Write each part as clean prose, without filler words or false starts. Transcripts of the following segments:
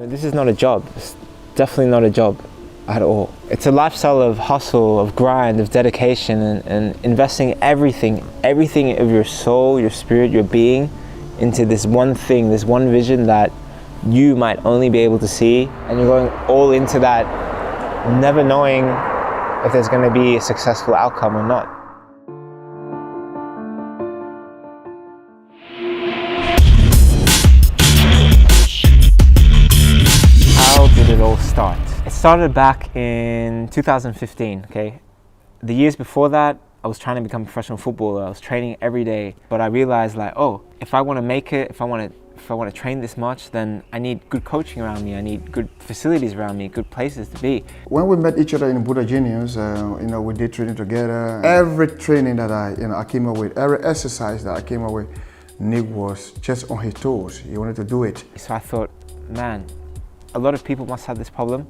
This is not a job. It's definitely not a job at all. It's a lifestyle of hustle, of grind, of dedication, and investing everything of your soul, your spirit, your being into this one thing, this one vision that you might only be able to see, and you're going all into that, never knowing if there's going to be a successful outcome or not. How did it all start? It started back in 2015, okay? The years before that, I was trying to become a professional footballer. I was training every day, but I realized like, oh, if I want to make it, if I want to train this much, then I need good coaching around me. I need good facilities around me, good places to be. When we met each other in Buddha Genius, we did training together. Every training that I came up with, every exercise that I came up with, Nick was just on his toes. He wanted to do it. So I thought, man, a lot of people must have this problem,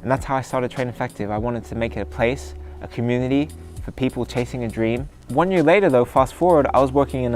and that's how I started Train Effective. I wanted to make it a place, a community for people chasing a dream. 1 year later though, fast forward, I was working in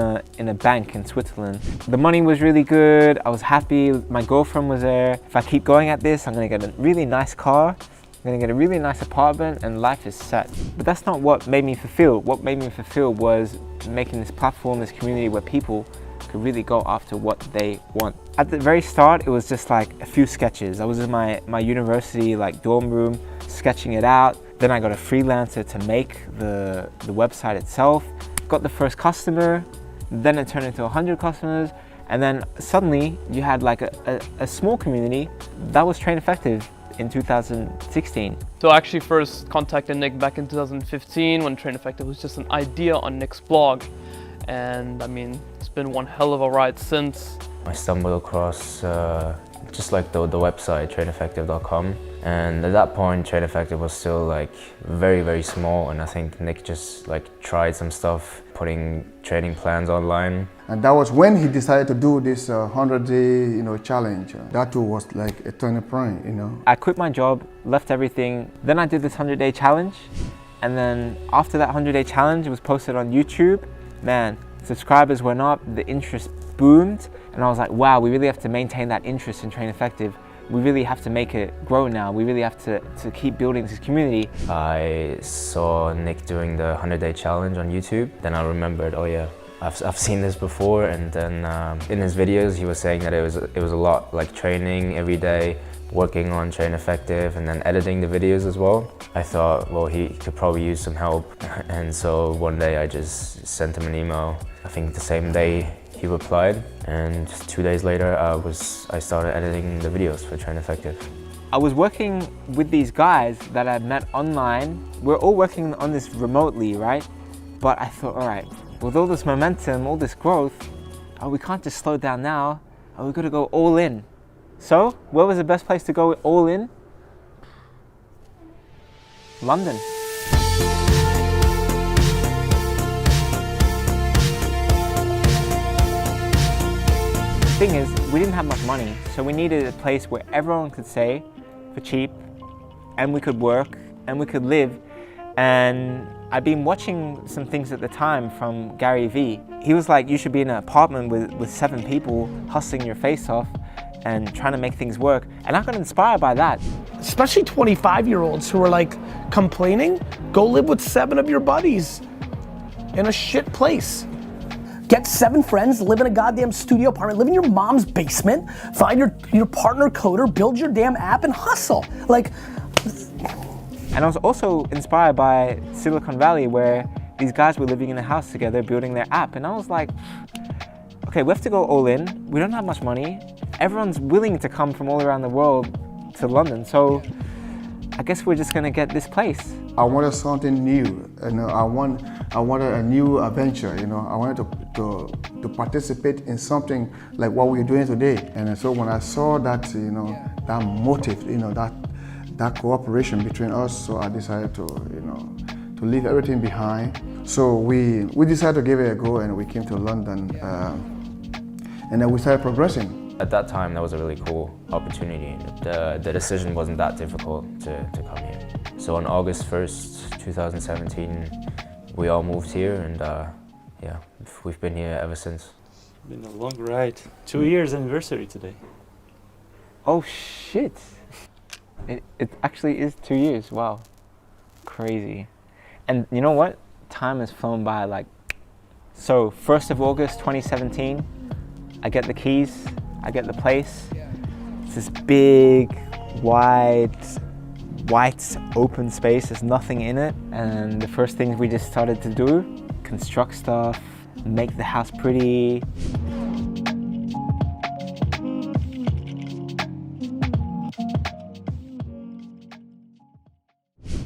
a bank in Switzerland. The money was really good, I was happy, my girlfriend was there. If I keep going at this, I'm gonna get a really nice car, I'm gonna get a really nice apartment, and life is set. But that's not what made me fulfilled. What made me fulfilled was making this platform, this community where people could really go after what they want. At the very start, it was just like a few sketches. I was in my university dorm room, sketching it out. Then I got a freelancer to make the website itself. Got the first customer, then it turned into 100 customers, and then suddenly you had like a small community. That was Train Effective in 2016. So I actually first contacted Nick back in 2015 when Train Effective was just an idea on Nick's blog. And I mean, it's been one hell of a ride since. I stumbled across just like the website, traineffective.com. And at that point, Train Effective was still like very, very small. And I think Nick just like tried some stuff, putting training plans online. And that was when he decided to do this 100-day, challenge. That too was like a turning point, I quit my job, left everything. Then I did this 100-day challenge. And then after that 100-day challenge, it was posted on YouTube. Man, subscribers went up, the interest boomed. And I was like, wow, we really have to maintain that interest in Train Effective. We really have to make it grow now. We really have to keep building this community. I saw Nick doing the 100-day challenge on YouTube. Then I remembered, oh yeah, I've seen this before. And then in his videos, he was saying that it was a lot like training every day, working on Train Effective, and then editing the videos as well. I thought, well, he could probably use some help. And so one day I just sent him an email. I think the same day he replied, and just 2 days later I started editing the videos for Train Effective. I was working with these guys that I'd met online. We're all working on this remotely, right? But I thought, all right, with all this momentum, all this growth, we can't just slow down now. We've got to go all in. So, where was the best place to go all in? London. The thing is, we didn't have much money, so we needed a place where everyone could stay for cheap, and we could work, and we could live. And I'd been watching some things at the time from Gary Vee. He was like, you should be in an apartment with 7 people, hustling your face off, and trying to make things work. And I got inspired by that. Especially 25-year-olds who are like complaining, go live with 7 of your buddies in a shit place. Get 7 friends, live in a goddamn studio apartment, live in your mom's basement, find your partner coder, build your damn app and hustle. And I was also inspired by Silicon Valley, where these guys were living in a house together, building their app. And I was like, okay, we have to go all in. We don't have much money. Everyone's willing to come from all around the world to London. So I guess we're just gonna get this place. I wanted something new. I wanted a new adventure. I wanted to participate in something like what we're doing today. And so when I saw that, that motive, that cooperation between us, so I decided to leave everything behind. So we decided to give it a go, and we came to London, and then we started progressing. At that time, that was a really cool opportunity. The decision wasn't that difficult to come here. So on August 1st, 2017, we all moved here, and yeah, we've been here ever since. It's been a long ride. 2 years anniversary today. Oh shit! It actually is 2 years. Wow, crazy. And you know what? Time has flown by like. So 1st of August 2017, I get the keys, I get the place. It's this big, wide, white, open space. There's nothing in it. And the first things we just started to do, construct stuff, make the house pretty.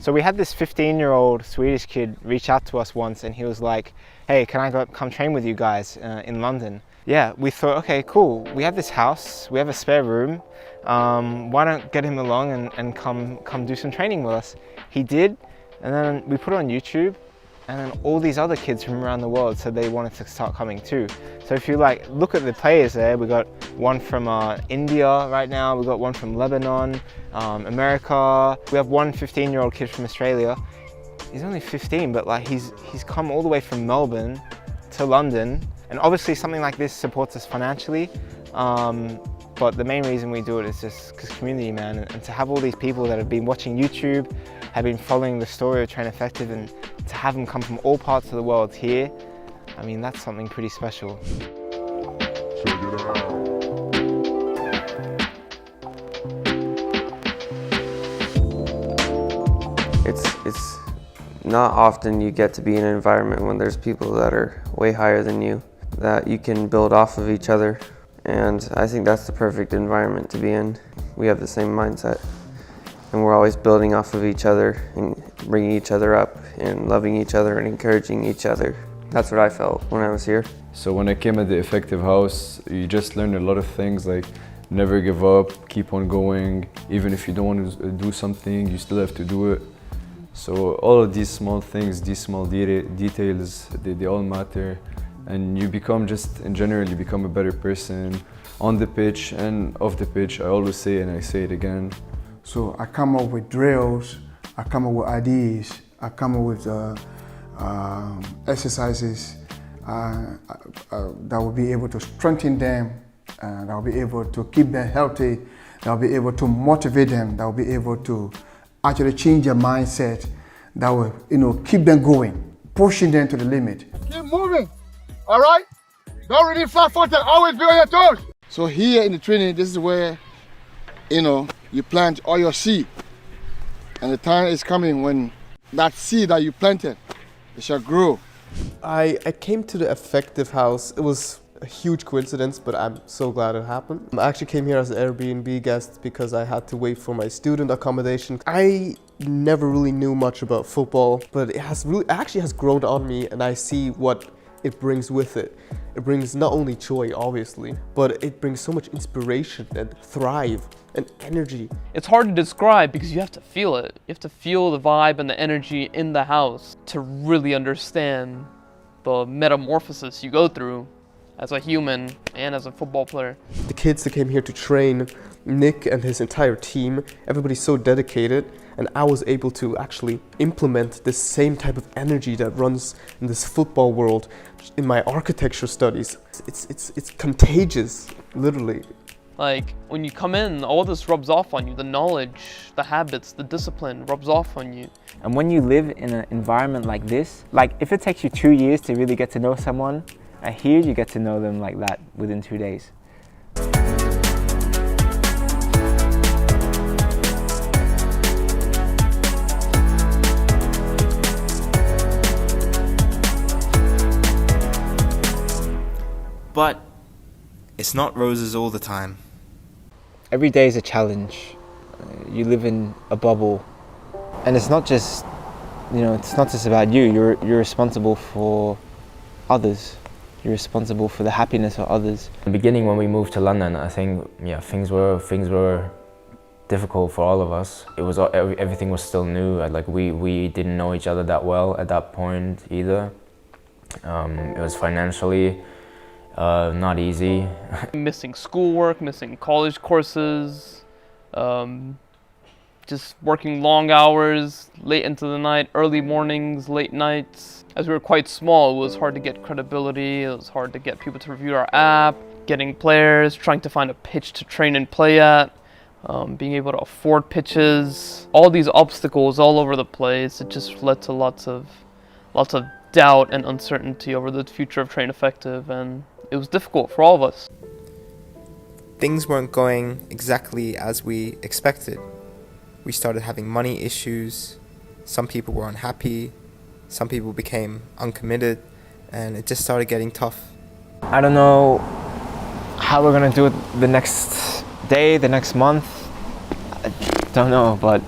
So we had this 15-year-old Swedish kid reach out to us once, and he was like, hey, can I come train with you guys in London? Yeah, we thought, okay, cool. We have this house, we have a spare room. Why don't get him along and come do some training with us? He did, and then we put it on YouTube, and then all these other kids from around the world said they wanted to start coming too. So if you like look at the players there, we got one from India right now, we got one from Lebanon, America. We have one 15-year-old kid from Australia. He's only 15, but like he's come all the way from Melbourne to London. And obviously something like this supports us financially. But the main reason we do it is just because community, man. And to have all these people that have been watching YouTube, have been following the story of Train Effective, and to have them come from all parts of the world here, I mean, that's something pretty special. Check it out. It's not often you get to be in an environment when there's people that are way higher than you, that you can build off of each other. And I think that's the perfect environment to be in. We have the same mindset, and we're always building off of each other and bringing each other up and loving each other and encouraging each other. That's what I felt when I was here. So when I came at the Effective House, you just learn a lot of things, like never give up, keep on going. Even if you don't want to do something, you still have to do it. So all of these small things, these small details, they all matter. And you become just, in general, you become a better person on the pitch and off the pitch. I always say it and I say it again. So I come up with drills, I come up with ideas, I come up with exercises that will be able to strengthen them, that will be able to keep them healthy, that will be able to motivate them, that will be able to actually change their mindset, that will, keep them going, pushing them to the limit. Keep moving, all right? Don't really flat-footed, always be on your toes. So here in the training, this is where, you plant all your seed. And the time is coming when that seed that you planted, it shall grow. I came to the Effective House. It was a huge coincidence, but I'm so glad it happened. I actually came here as an Airbnb guest because I had to wait for my student accommodation. I never really knew much about football, but it actually has grown on me, and I see what it brings with it. It brings not only joy, obviously, but it brings so much inspiration and thrive and energy. It's hard to describe because you have to feel it. You have to feel the vibe and the energy in the house to really understand the metamorphosis you go through as a human and as a football player. The kids that came here to train, Nick and his entire team, everybody's so dedicated, and I was able to actually implement this same type of energy that runs in this football world in my architecture studies. It's contagious, literally. Like, when you come in, all this rubs off on you. The knowledge, the habits, the discipline rubs off on you. And when you live in an environment like this, like if it takes you 2 years to really get to know someone, here you get to know them like that within 2 days. But it's not roses all the time. Every day is a challenge. You live in a bubble, and it's not just, it's not just about you. You're responsible for others. You're responsible for the happiness of others. In the beginning, when we moved to London, I think things were difficult for all of us. It was everything was still new. Like we didn't know each other that well at that point either. It was financially not easy. Missing schoolwork, missing college courses, just working long hours, late into the night, early mornings, late nights. As we were quite small, it was hard to get credibility, it was hard to get people to review our app, getting players, trying to find a pitch to train and play at. being able to afford pitches, all these obstacles all over the place. It just led to lots of doubt and uncertainty over the future of Train Effective, and it was difficult for all of us. Things weren't going exactly as we expected. We started having money issues, some people were unhappy, some people became uncommitted, and it just started getting tough. I don't know how we're gonna do it the next day, the next month. I don't know, but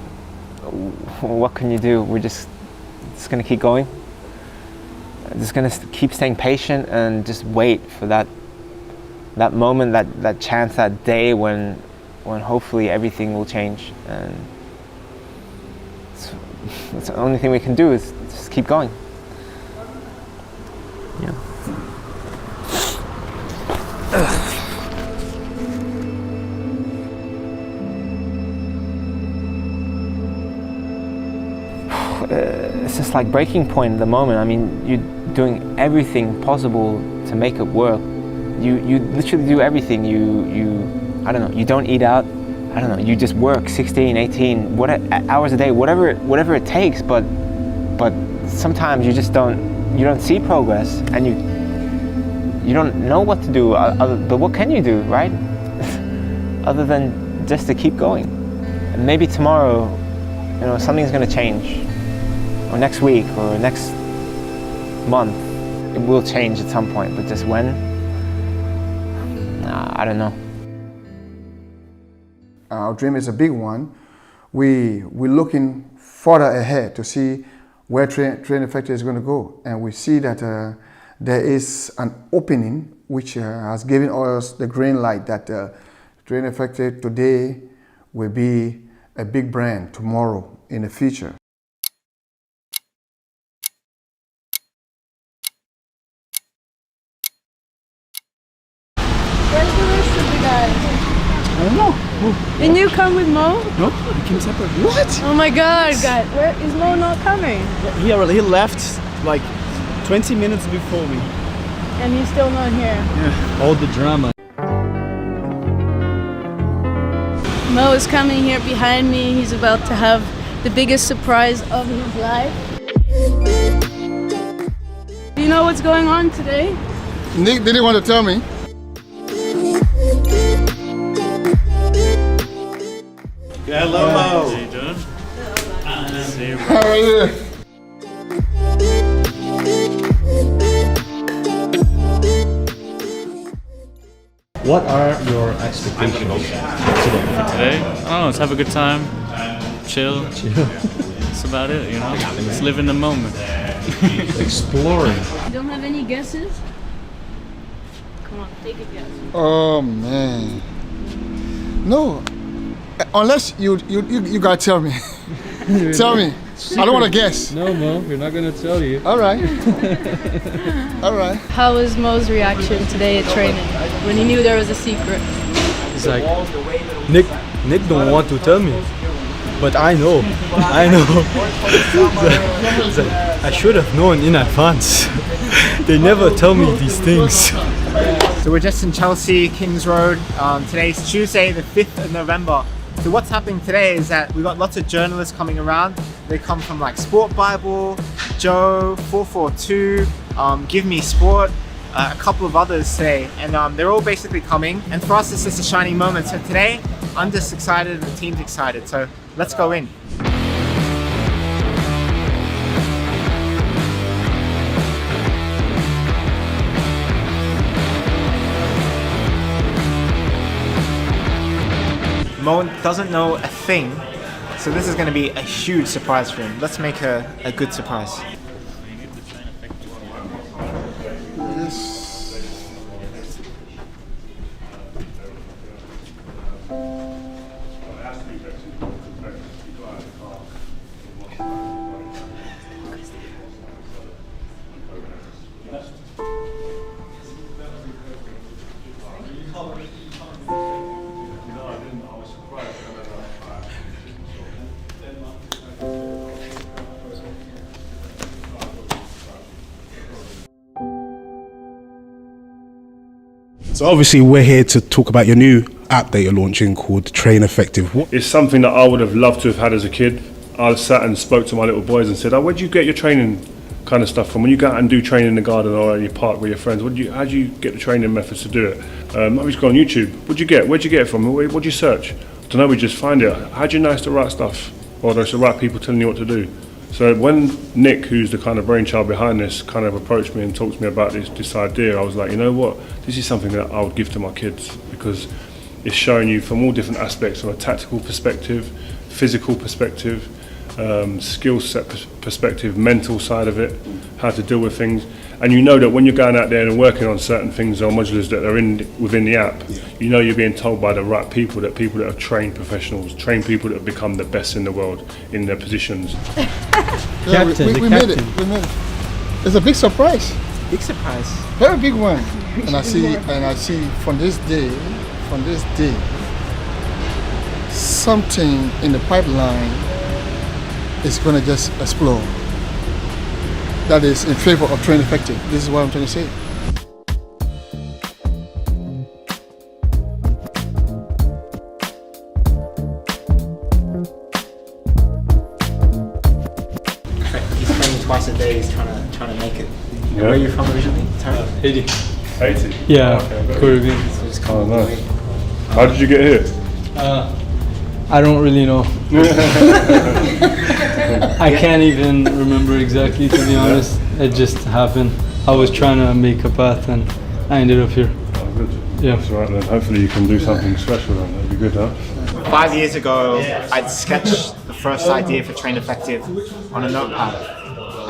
what can you do? We're just gonna keep going. Just gonna keep staying patient and just wait for that moment, that chance, that day when hopefully everything will change. And that's the only thing we can do is just keep going. Yeah. It's just like breaking point at the moment. I mean, you're doing everything possible to make it work. You literally do everything. I don't know, you don't eat out. I don't know, you just work 16, 18 hours a day, whatever it takes, but sometimes you just don't see progress, and you don't know what to do, but what can you do, right? Other than just to keep going. And maybe tomorrow, you know, something's gonna change, or next week, or next month, it will change at some point, but just when? I don't know. Our dream is a big one. We're looking further ahead to see where Train Effective is going to go, and we see that there is an opening which has given us the green light that Train Effective today will be a big brand tomorrow in the future. Where's the rest of the guys? I don't know. Didn't you come with Mo? No, we came separate. What? Oh my God, guys. Where is Mo not coming? He left like 20 minutes before me. And he's still not here. Yeah, all the drama. Mo is coming here behind me. He's about to have the biggest surprise of his life. Do you know what's going on today? Nick didn't want to tell me. Hello, Mo. How are you doing? How are you? What are your expectations today? Today? I don't know, let's have a good time. Chill. That's about it, you know? Let's live in the moment. Exploring. You don't have any guesses? Come on, take a guess. Oh man. No. Unless you gotta tell me. Tell me. I don't want to guess. No, Mo, we're not gonna tell you. All right. All right. How was Mo's reaction today at training when he knew there was a secret? He's like, Nick don't want to tell me, but I know. He's like, I should have known in advance. They never tell me these things. So we're just in Chelsea, Kings Road. Today's Tuesday, the 5th of November. So what's happening today is that we've got lots of journalists coming around. They come from like Sport Bible, Joe, 442, Give Me Sport, a couple of others today. And they're all basically coming. And for us, this is a shining moment. So today, I'm just excited and the team's excited. So let's go in. Mo doesn't know a thing, so this is going to be a huge surprise for him. Let's make a good surprise. So obviously we're here to talk about your new app that you're launching called Train Effective. It's something that I would have loved to have had as a kid. I sat and spoke to my little boys and said, "Oh, where do you get your training kind of stuff from? When you go out and do training in the garden or in your park with your friends, how do you get the training methods to do it? I just go on YouTube. Where'd you get it from? What'd you search? I don't know, we just find it. How do you know it's the right stuff? Or there's the right people telling you what to do?" So when Nick, who's the kind of brainchild behind this, kind of approached me and talked to me about this idea, I was like, you know what, this is something that I would give to my kids, because it's showing you from all different aspects, from a tactical perspective, physical perspective, skill set perspective, mental side of it, how to deal with things. And you know that when you're going out there and working on certain things or modulars that are within the app, you know you're being told by the right people that are trained professionals, trained people that have become the best in the world in their positions. Yeah, we made it. We made it. It's a big surprise. Big surprise. Very big one. And I see from this day, something in the pipeline is going to just explode. That is in favor of Train Effective. This is what I'm trying to say. He's training twice a day. He's trying to make it. Yeah. Where are you from originally? Haiti. Haiti? Yeah, okay, Caribbean. Oh, nice. How did you get here? I don't really know. I can't even remember exactly, to be honest. It just happened. I was trying to make a path and I ended up here. Oh, good. Yeah. That's right then. Hopefully you can do something special then. That'd be good, huh? 5 years ago, I'd sketched the first idea for Train Effective on a notepad.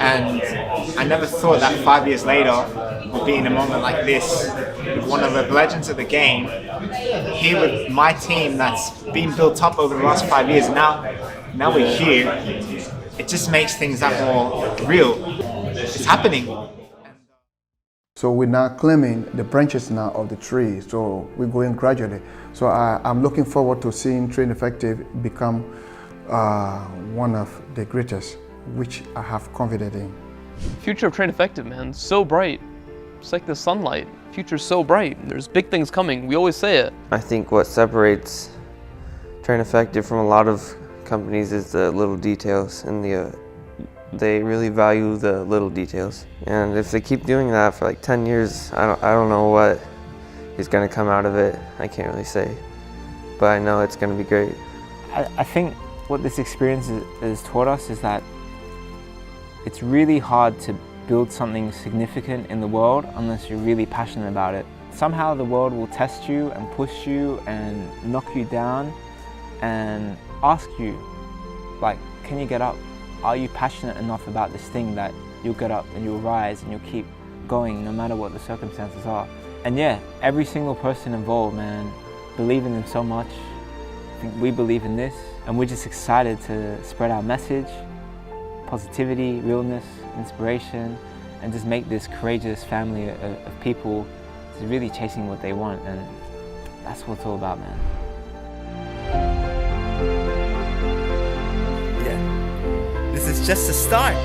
And I never thought that 5 years later, we'd be in a moment like this, with one of the legends of the game, here with my team that's been built up over the last 5 years. Now we're here. It just makes things that more real. It's happening. So we're now climbing the branches now of the tree. So we're going gradually. So I'm looking forward to seeing Train Effective become one of the greatest, which I have confidence in. Future of Train Effective, man, so bright. It's like the sunlight. Future's so bright. There's big things coming. We always say it. I think what separates Train Effective from a lot of companies is the little details, and they really value the little details. And if they keep doing that for like 10 years, I don't know what is going to come out of it. I can't really say, but I know it's going to be great. I think what this experience has taught us is that it's really hard to build something significant in the world unless you're really passionate about it. Somehow the world will test you and push you and knock you down and ask you, like, can you get up? Are you passionate enough about this thing that you'll get up and you'll rise and you'll keep going no matter what the circumstances are? And yeah, every single person involved, man, believe in them so much. I think we believe in this, and we're just excited to spread our message, positivity, realness, inspiration, and just make this courageous family of people really chasing what they want, and that's what it's all about, man. Yeah, this is just a start.